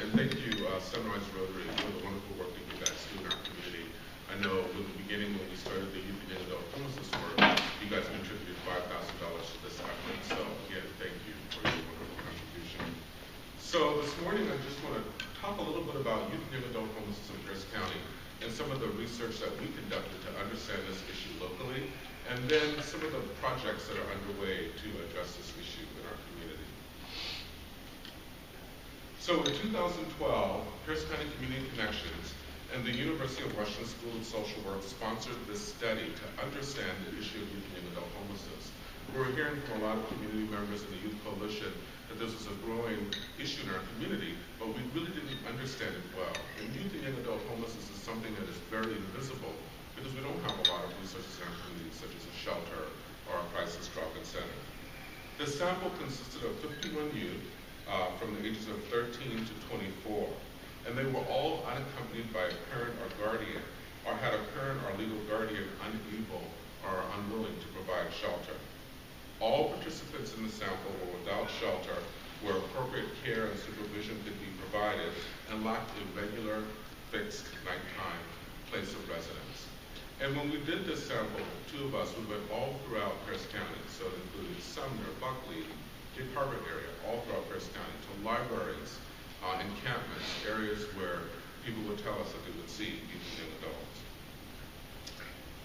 And thank you, Sunrise Rotary, for the wonderful work that you guys do in our community. I know in the beginning when we started the Youth and Young Adult Homelessness work, you guys contributed $5,000 to this effort. So again, thank you for your wonderful contribution. So this morning I just want to talk a little bit about youth and young adult homelessness in Pierce County and some of the research that we conducted to understand this issue locally, and then some of the projects that are underway to address this issue in our community. So in 2012, Pierce County Community Connections and the University of Washington School of Social Work sponsored this study to understand the issue of youth and young adult homelessness. We're hearing from a lot of community members in the Youth Coalition that this is a growing issue in our community, but we really didn't understand it well. And youth and young adult homelessness is something that is very invisible because we don't have a lot of resources in our community, such as a shelter or a crisis drop-in center. The sample consisted of 51 youth from the ages of 13 to 24, and they were all unaccompanied by a parent or guardian, or had a parent or legal guardian unable or unwilling to provide shelter. All participants in the sample were without shelter, where appropriate care and supervision could be provided, and lacked a regular, fixed nighttime place of residence. And when we did this sample, two of us, we went all throughout Pierce County, so it included Sumner, Buckley, Cape Harbor area, all throughout Pierce County, to libraries, encampments, areas where people would tell us that they would see youth and young adults.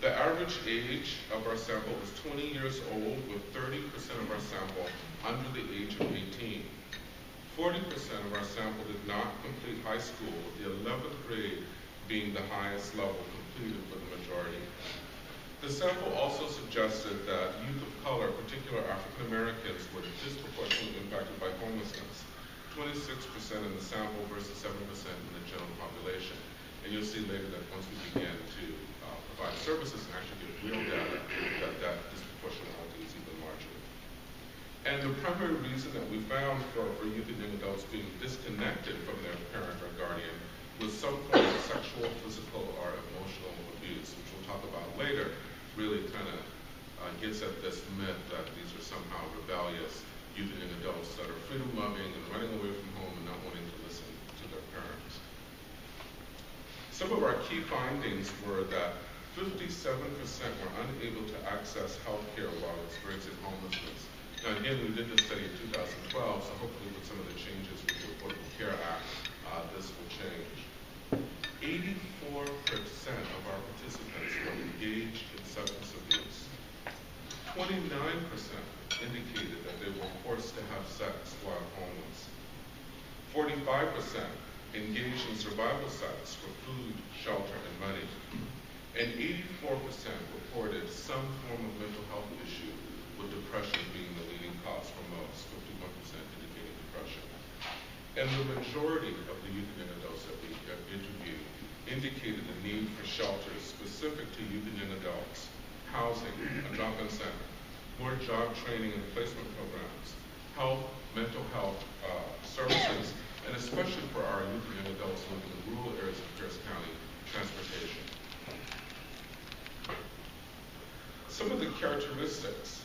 The average age of our sample was 20 years old, with 30% of our sample under the age of 18. 40% of our sample did not complete high school, with the 11th grade being the highest level completed for the majority. The sample also suggested that youth of color, particularly African Americans, were disproportionately impacted by homelessness. 26% in the sample versus 7% in the general population. And you'll see later that once we begin to provide services and actually get real data, that disproportionality is even larger. And the primary reason that we found for youth and young adults being disconnected from their parent or guardian was some form of sexual, physical, or emotional abuse, which we'll talk about later, really kind of gets at this myth that these are somehow rebellious youth and young adults that are freedom-loving and running away from home and not wanting to listen to their parents. Some of our key findings were that 57% were unable to access health care while experiencing homelessness. Now again, we did this study in 2012, so hopefully with some of the changes with the Affordable Care Act, this will change. 84% of our participants were engaged in substance abuse. 29% indicated that they were forced to have sex while homeless. 45% engaged in survival sex for food, shelter, and money. And 84% reported some form of mental health issue, with depression being the leading cause for most, 51% indicating depression. And the majority of the youth and young adults that we have interviewed indicated the need for shelters specific to youth and young adults, housing, a drop-in center, more job training and placement programs, health, mental health services, and especially for our youth and young adults living in rural areas of Pierce County, transportation. Some of the characteristics.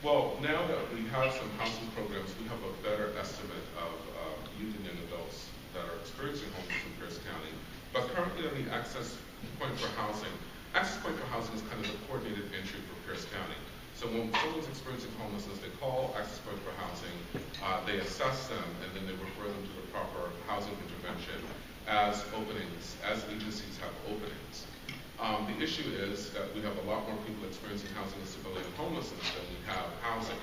Well, now that we have some housing programs, we have a better estimate of youth and young adults that are experiencing homelessness in Pierce County. But currently on the access point for housing is kind of the coordinated entry for Pierce County. So when someone's experiencing homelessness, they call Access Point for Housing, they assess them, and then they refer them to the proper housing intervention as agencies have openings. The issue is that we have a lot more people experiencing housing instability and homelessness than we have housing.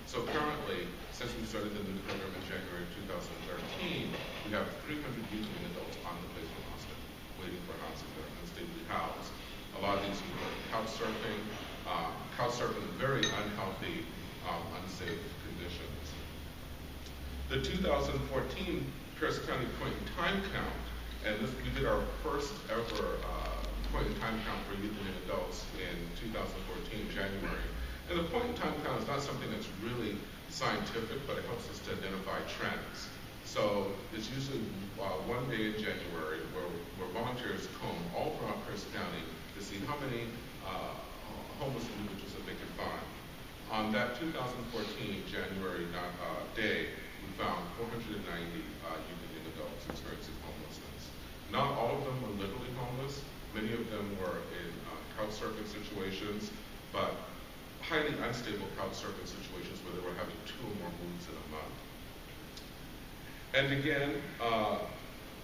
So currently, since we started the new program in January of 2013, we have 300 youth and adults on the placement roster waiting for housing that are unstably housed. A lot of these people are couch surfing in very unhealthy, unsafe conditions. The 2014 Pierce County point in time count, and we did our first ever point in time count for youth and young adults in 2014, January. And the point in time count is not something that's really scientific, but it helps us to identify trends. So it's usually one day in January where volunteers comb all throughout Pierce County to see how many homeless individuals that they can find. On that 2014 January day, we found 490 youth and young adults them were in couch surfing situations, but highly unstable couch surfing situations where they were having 2 or more moves in a month. And again,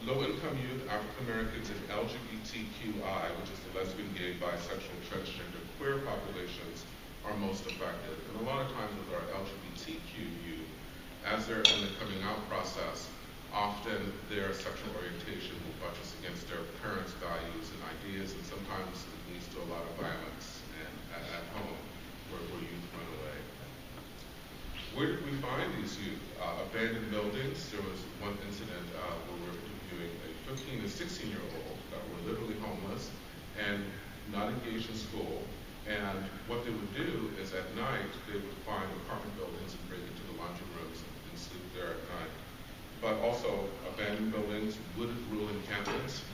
low-income youth, African Americans, and LGBTQI, which is the lesbian, gay, bisexual, transgender, queer populations, are most affected. And a lot of times with our LGBTQ youth, as they're in the coming out process, often their sexual orientation will buttress against their parents' values and ideas, and sometimes it leads to a lot of violence at home where youth run away. Where did we find these youth? Abandoned buildings. There was one incident where we were interviewing a 15 and 16-year-old that were literally homeless and not engaged in school. And what they would do is at night, they would find apartment buildings and break into the laundry rooms and sleep there at night. But also abandoned buildings, wooded rural encampments.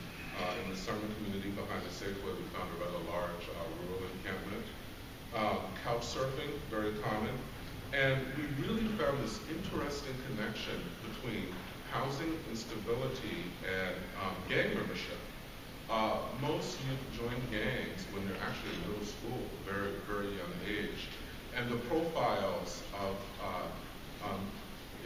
In the Summer community behind the Safeway, we found a rather large rural encampment. Couch surfing, very common. And we really found this interesting connection between housing instability and gang membership. Most youth join gangs when they're actually in middle school, very, very young age. And the profiles of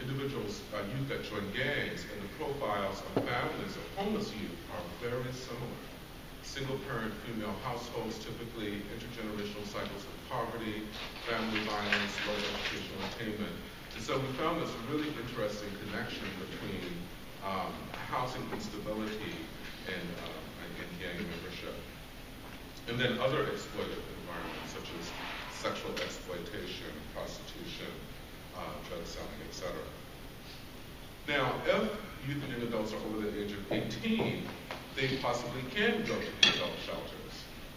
individuals, youth that join gangs, and the profiles of families of homeless youth are very similar. Single-parent female households, typically intergenerational cycles of poverty, family violence, low educational attainment. And so we found this really interesting connection between housing instability and gang membership. And then other exploitative environments such as sexual exploitation, prostitution, drug selling, etc. Now, if youth and young adults are over the age of 18, they possibly can go to the adult shelters.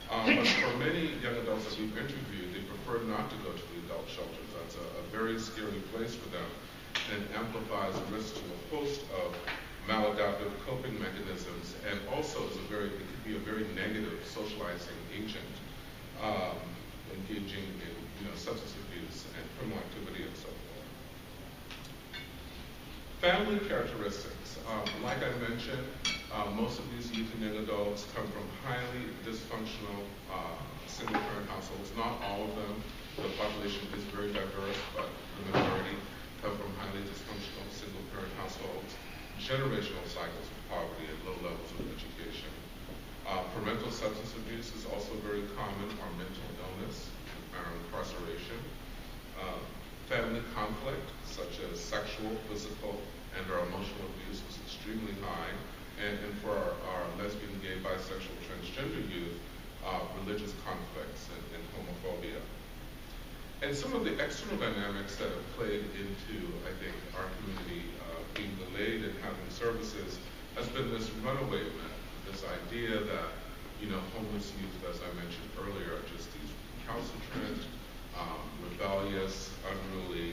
But for many young adults that we've interviewed, they prefer not to go to the adult shelters. That's a very scary place for them and amplifies the risk to a host of maladaptive coping mechanisms, and also it could be a very negative socializing agent, engaging in substance abuse and criminal activity and so forth. Family characteristics. Like I mentioned, most of these youth and young adults come from highly dysfunctional single-parent households. Not all of them. The population is very diverse, but the majority come from highly dysfunctional single-parent households. Generational cycles of poverty and low levels of education. Parental substance abuse is also very common, or mental illness, or incarceration. Family conflict, such as sexual, physical, and or emotional abuse, is extremely high. And for our lesbian, gay, bisexual, transgender youth, religious conflicts and homophobia. And some of the external dynamics that have played into, I think, our community being delayed in having services has been this runaway myth, this idea that, homeless youth, as I mentioned earlier, are just these recalcitrant, rebellious, unruly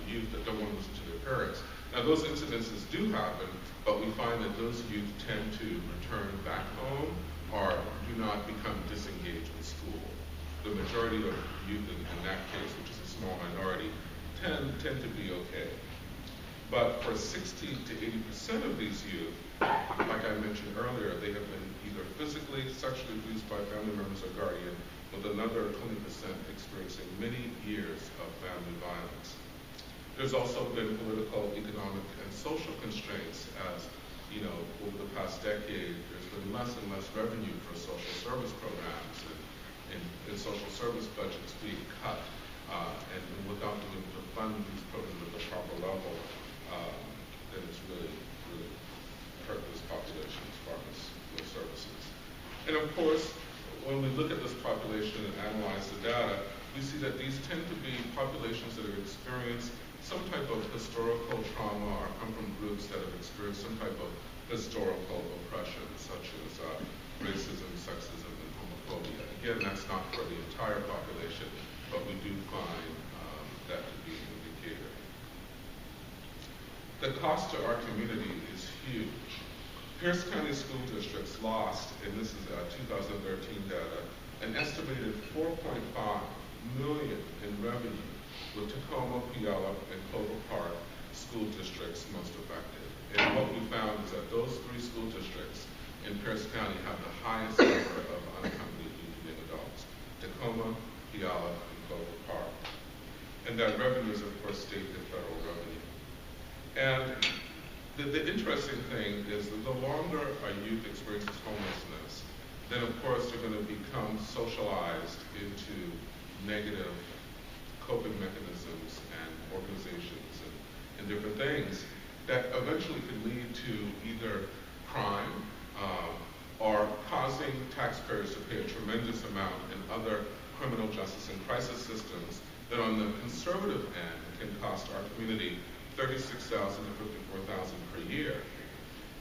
youth that don't want to listen to their parents. Now, those incidences do happen, but we find that those youth tend to return back home or do not become disengaged with school. The majority of youth in that case, which is a small minority, tend to be okay. But for 60 to 80% of these youth, like I mentioned earlier, they have been either physically, sexually abused by family members or guardian, with another 20% experiencing many years of family violence. There's also been political, economic, and social constraints as, over the past decade, there's been less and less revenue for social service programs and social service budgets being cut. And without being able to fund these programs at the proper level, then it's really hurt this population as far as those services. And of course, when we look at this population and analyze the data, we see that these tend to be populations that have experienced some type of historical trauma or come from groups that have experienced some type of historical oppression, such as racism, sexism, and homophobia. Again, that's not for the entire population, but we do find that to be an indicator. The cost to our community is huge. Pierce County School Districts lost, and this is 2013 data, an estimated $4.5 million in revenue, with Tacoma, Puyallup, and Clover Park school districts most affected. And what we found is that those 3 school districts in in Pierce County have the highest number of unaccompanied youth and young adults: Tacoma, Puyallup, and Clover Park. And that revenue is, of course, state and federal revenue. And the interesting thing is that the longer a youth experiences homelessness, then of course they're going to become socialized into negative coping mechanisms and organizations and different things that eventually can lead to either crime or causing taxpayers to pay a tremendous amount in other criminal justice and crisis systems that on the conservative end can cost our community $36,000 to $54,000 per year.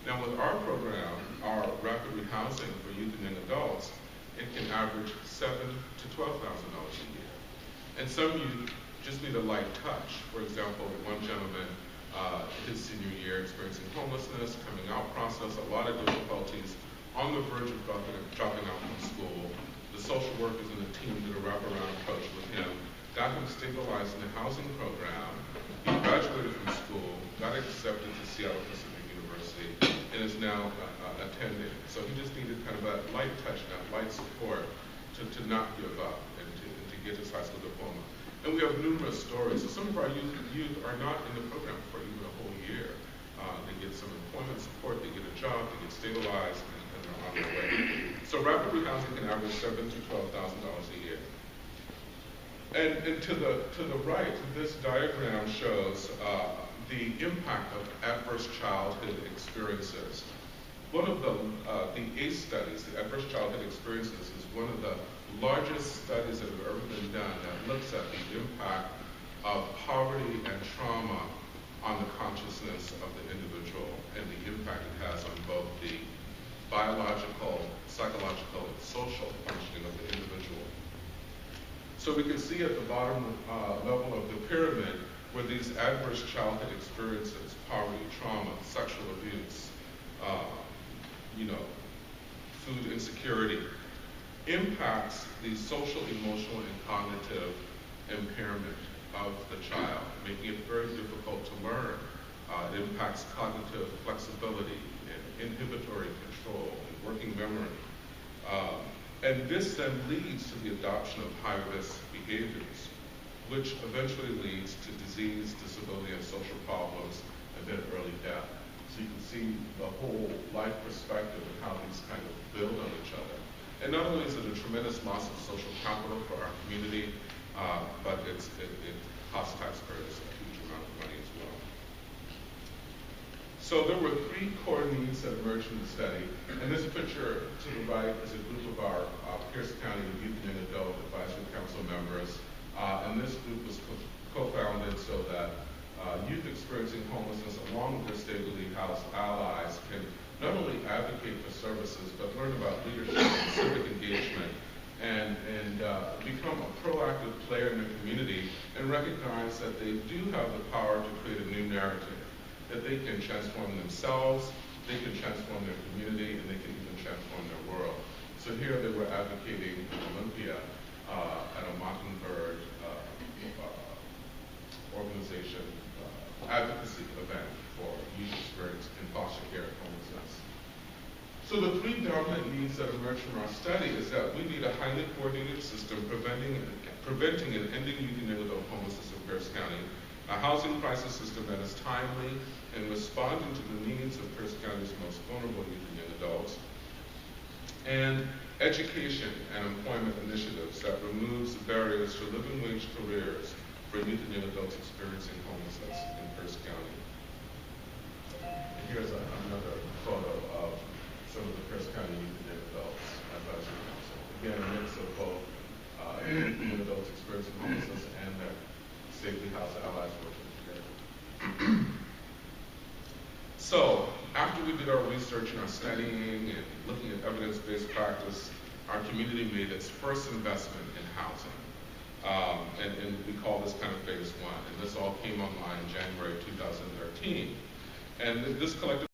Now with our program, our rapid rehousing for youth and young adults, it can average $7,000 to $12,000 a year. And some youth just need a light touch. For example, one gentleman, his senior year, experiencing homelessness, coming out process, a lot of difficulties, on the verge of dropping out from school. The social workers and the team did a wraparound approach with him, got him stabilized in the housing program. He graduated from school, got accepted to Seattle Pacific University, and is now attending. So he just needed kind of a light touch, that light support to not give up and to get his high school diploma. And we have numerous stories. So some of our youth are not in the program for even a whole year. They get some employment support, they get a job, they get stabilized, and they're on their way. So rapid rehousing can average $7,000 to $12,000 a year. And to the right, this diagram shows the impact of adverse childhood experiences. One of the ACE studies, the adverse childhood experiences, is one of the largest studies that have ever been done that looks at the impact of poverty and trauma on the consciousness of the individual and the impact it has on both the biological, psychological, and social functioning of the individual. So we can see at the bottom level of the pyramid where these adverse childhood experiences, poverty, trauma, sexual abuse, food insecurity, impacts the social, emotional, and cognitive impairment of the child, making it very difficult to learn. It impacts cognitive flexibility and inhibitory control and working memory. And this then leads to the adoption of high-risk behaviors, which eventually leads to disease, disability, and social problems, and then early death. So you can see the whole life perspective of how these kind of build on each other. And not only is it a tremendous loss of social capital for our community, but it costs taxpayers a huge amount of money as well. So there were three core needs that emerged from the study. And this picture to the right is a group of our Pierce County Youth and Young Adult Advisory Council members. And this group was co-founded so that youth experiencing homelessness, along with their stably housed allies, can not only advocate for services, but learn about leadership and civic engagement, and become a proactive player in the community, and recognize that they do have the power to create a new narrative, that they can transform themselves, they can transform their community, and they can even transform their world. So here they were advocating in Olympia at a Mockingbird organization advocacy event for youth experience in foster care and homelessness. So the three dominant needs that emerged from our study is that we need a highly coordinated system preventing and ending youth and young adult homelessness in Pierce County, a housing crisis system that is timely and responding to the needs of Pierce County's most vulnerable youth and young adults, and education and employment initiatives that removes barriers to living wage careers for youth and young adults experiencing homelessness in Pierce County. And here's another photo of some of the Pierce County Youth and Young Adults Advisory Council. Again, a mix of both youth and young adults experiencing homelessness and their safely housed allies working together. So, after we did our research and our studying and looking at evidence-based practice, our community made its first investment in housing. And we call this kind of phase one. And this all came online in January 2013. And this collective